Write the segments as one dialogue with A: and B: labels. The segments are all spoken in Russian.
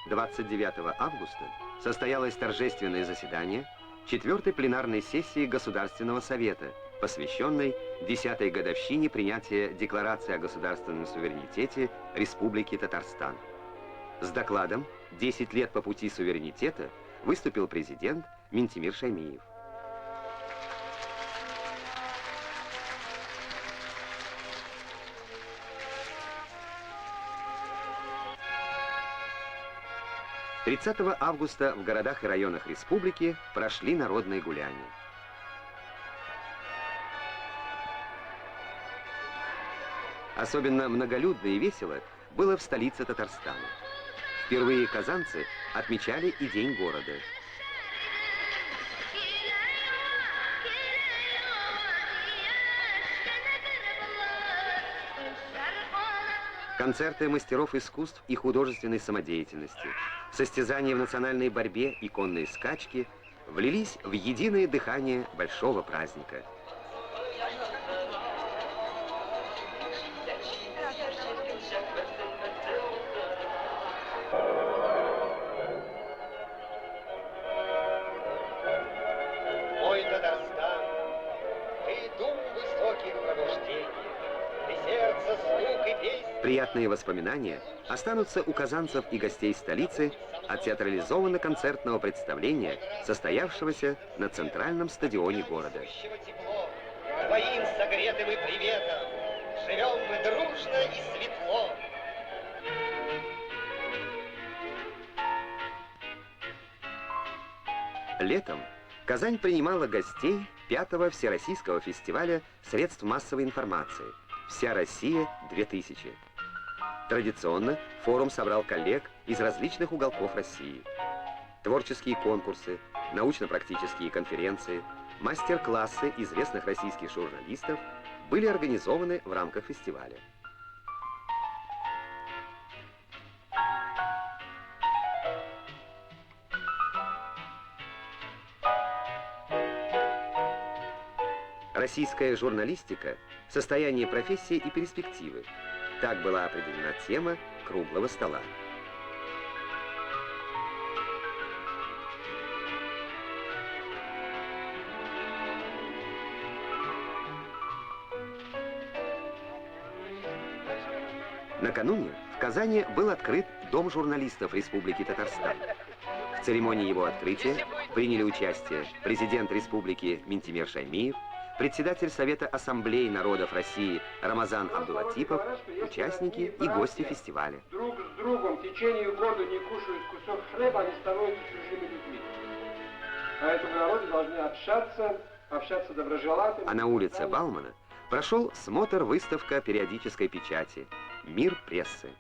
A: 29 августа состоялось торжественное заседание 4-й пленарной сессии Государственного совета, посвященной 10-й годовщине принятия Декларации о государственном суверенитете Республики Татарстан. С докладом «10 лет по пути суверенитета» выступил президент Минтимир Шаймиев. «30 августа в городах и районах республики прошли народные гуляния. Особенно многолюдно и весело было в столице Татарстана. Впервые казанцы отмечали и День города. Концерты мастеров искусств и художественной самодеятельности, состязания в национальной борьбе и конные скачки влились в единое дыхание большого праздника.
B: Мой Татарстан, ты дум высоких пробуждений, ты сердце стук и песнь.
A: Приятные воспоминания останутся у казанцев и гостей столицы от театрализованно-концертного представления, состоявшегося на центральном стадионе города.
B: Твоим согретым и приветом живем мы дружно и светло.
A: Летом Казань принимала гостей 5-го Всероссийского фестиваля средств массовой информации «Вся Россия-2000». Традиционно форум собрал коллег из различных уголков России. Творческие конкурсы, научно-практические конференции, мастер-классы известных российских журналистов были организованы в рамках фестиваля. Российская журналистика, состояние профессии и перспективы. Так была определена тема круглого стола. Накануне в Казани был открыт Дом журналистов Республики Татарстан. В церемонии его открытия приняли участие президент Республики Минтимир Шаймиев, председатель Совета Ассамблеи народов России Рамазан Абдулатипов, участники и гости фестиваля.
C: Друг с другом в течение года не кушают кусок хлеба, они становятся чужими людьми. Поэтому народы должны общаться доброжелательно.
A: А на улице Баумана прошел смотр-выставка периодической печати «Мир прессы».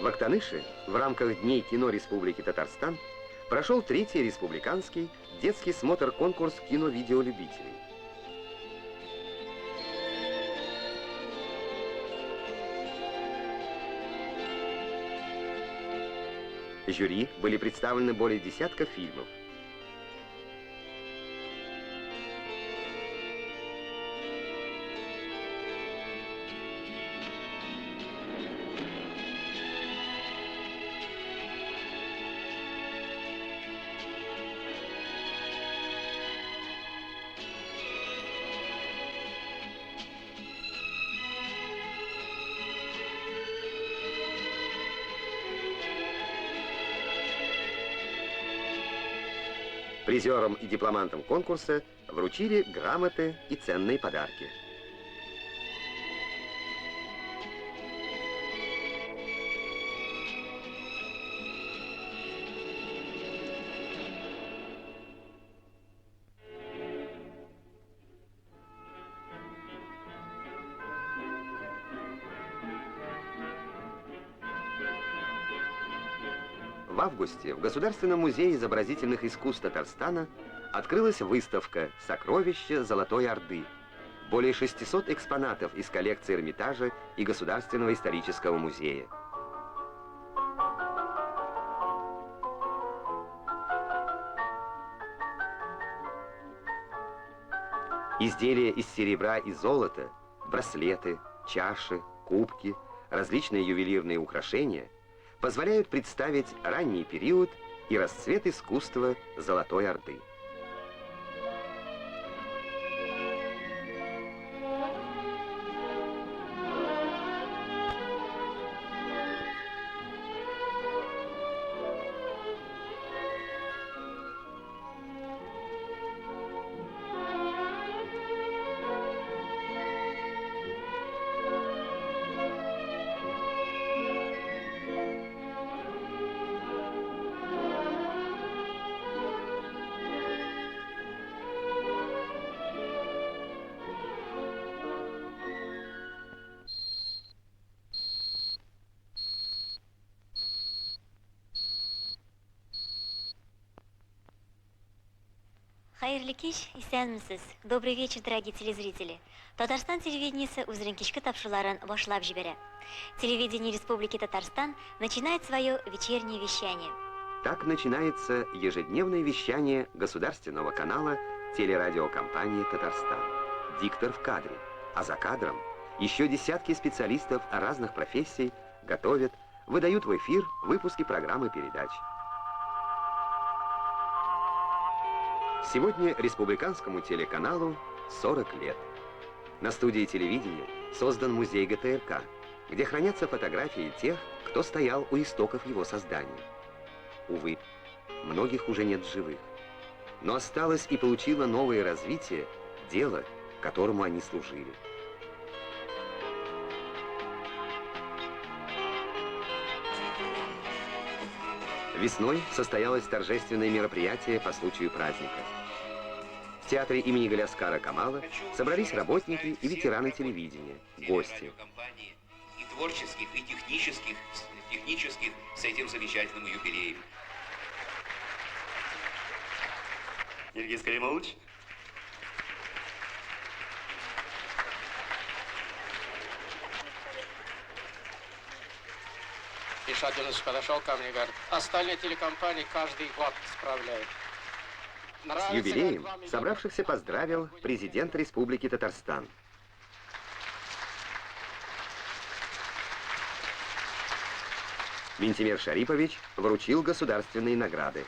A: В Актаныше в рамках Дней кино Республики Татарстан прошел 3-й республиканский детский смотр-конкурс кино-видеолюбителей. Жюри были представлены более десятка фильмов. Призерам и дипломантам конкурса вручили грамоты и ценные подарки. В В августе в Государственном музее изобразительных искусств Татарстана открылась выставка «Сокровища Золотой Орды». Более 600 экспонатов из коллекции Эрмитажа и Государственного исторического музея. Изделия из серебра и золота, браслеты, чаши, кубки, различные ювелирные украшения позволяют представить ранний период и расцвет искусства Золотой Орды.
D: Хайырлы кич, исәнмесез. Добрый вечер, дорогие телезрители. Татарстан телевидениесе үзенең кичке тапшыруларын башлап җибәрә. Телевидение Республики Татарстан начинает свое вечернее вещание.
A: Так начинается ежедневное вещание государственного канала телерадиокомпании «Татарстан». Диктор в кадре, а за кадром еще десятки специалистов разных профессий готовят, выдают в эфир выпуски программы передач. Сегодня республиканскому телеканалу 40 лет. На студии телевидения создан музей ГТРК, где хранятся фотографии тех, кто стоял у истоков его создания. Увы, многих уже нет в живых. Но осталось и получило новое развитие дело, которому они служили. Весной состоялось торжественное мероприятие по случаю праздника. В театре имени Галяскара Камала собрались работники и ветераны телевидения, гости.
E: И творческих, и технических с этим замечательным юбилеем. Ильгиз Каримович?
F: Ишатович подошел ко мне и говорит, остальные телекомпании каждый год справляют.
A: С юбилеем собравшихся поздравил президент Республики Татарстан. Минтимер Шарипович вручил государственные награды.